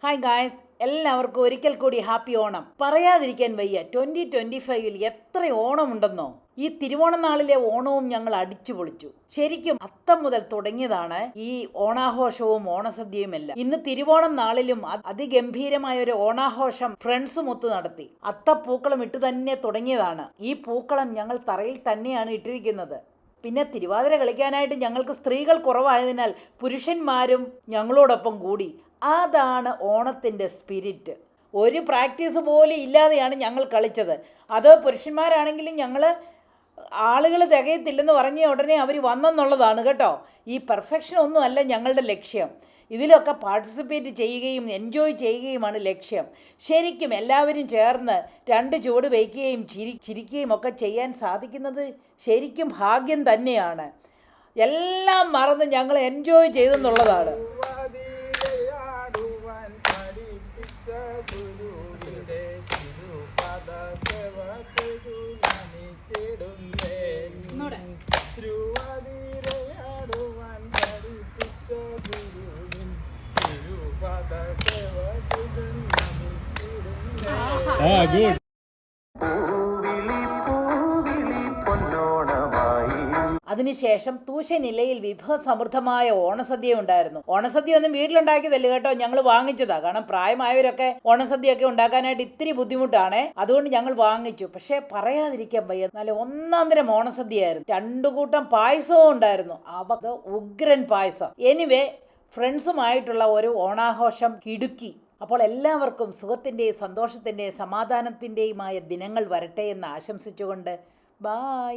Hi guys, എല്ലാവർക്കും ഒരിക്കൽ കൂടി ഹാപ്പി ഓണം. പറയാതിരിക്കാൻ വയ്യ, 2025 എത്ര ഓണമുണ്ടെന്നോ. ഈ തിരുവോണ നാളിലെ ഓണവും ഞങ്ങൾ അടിച്ചു പൊളിച്ചു. ശരിക്കും അത്തം മുതൽ തുടങ്ങിയതാണ് ഈ ഓണാഘോഷവും ഓണസദ്യയും എല്ലാം. ഇന്ന് തിരുവോണം നാളിലും അതിഗംഭീരമായ ഒരു ഓണാഘോഷം ഫ്രണ്ട്സും ഒത്തു നടത്തി. അത്തപ്പൂക്കളം ഇട്ട് തന്നെ തുടങ്ങിയതാണ്. ഈ പൂക്കളം ഞങ്ങൾ തറയിൽ തന്നെയാണ് ഇട്ടിരിക്കുന്നത്. പിന്നെ തിരുവാതിര കളിക്കാനായിട്ട് ഞങ്ങൾക്ക് സ്ത്രീകൾ കുറവായതിനാൽ പുരുഷന്മാരും ഞങ്ങളോടൊപ്പം കൂടി. അതാണ് ഓണത്തിൻ്റെ സ്പിരിറ്റ്. ഒരു പ്രാക്ടീസ് പോലും ഇല്ലാതെയാണ് ഞങ്ങൾ കളിച്ചത്. അത് പുരുഷന്മാരാണെങ്കിലും ഞങ്ങൾ ആളുകൾ തികയത്തില്ലെന്ന് പറഞ്ഞ ഉടനെ അവർ വന്നെന്നുള്ളതാണ് കേട്ടോ. ഈ പെർഫെക്ഷൻ ഒന്നും അല്ല ഞങ്ങളുടെ ലക്ഷ്യം. ഇതിലൊക്കെ പാർട്ടിസിപ്പേറ്റ് ചെയ്യുകയും എൻജോയ് ചെയ്യുകയുമാണ് ലക്ഷ്യം. ശരിക്കും എല്ലാവരും ചേർന്ന് രണ്ട് ചുവട് വയ്ക്കുകയും ചിരിക്കുകയും ഒക്കെ ചെയ്യാൻ സാധിക്കുന്നത് ശരിക്കും ഭാഗ്യം തന്നെയാണ്. എല്ലാം മറന്ന് ഞങ്ങൾ എൻജോയ് ചെയ്തെന്നുള്ളതാണ്. Good. അതിനുശേഷം തൂശനിലയിൽ വിഭവസമൃദ്ധമായ ഓണസദ്യ ഉണ്ടായിരുന്നു. ഓണസദ്യ ഒന്നും വീട്ടിലുണ്ടാക്കിയതല്ലേ കേട്ടോ, ഞങ്ങൾ വാങ്ങിച്ചതാ. കാരണം പ്രായമായവരൊക്കെ ഓണസദ്യയൊക്കെ ഉണ്ടാക്കാനായിട്ട് ഇത്തിരി ബുദ്ധിമുട്ടാണ്. അതുകൊണ്ട് ഞങ്ങൾ വാങ്ങിച്ചു. പക്ഷെ പറയാതിരിക്കാൻ വയ്യ, നല്ല ഒന്നാന്തരം ഓണസദ്യയായിരുന്നു. 2 കൂട്ടം പായസവും ഉണ്ടായിരുന്നു. അവക്ക് ഉഗ്രൻ പായസം. എനിവേ, ഫ്രണ്ട്സുമായിട്ടുള്ള ഒരു ഓണാഘോഷം കിടുക്കി. അപ്പോൾ എല്ലാവർക്കും സുഖത്തിൻ്റെയും സന്തോഷത്തിൻ്റെയും സമാധാനത്തിൻ്റെയുമായ ദിനങ്ങൾ വരട്ടെ എന്ന് ആശംസിച്ചുകൊണ്ട് ബായ്.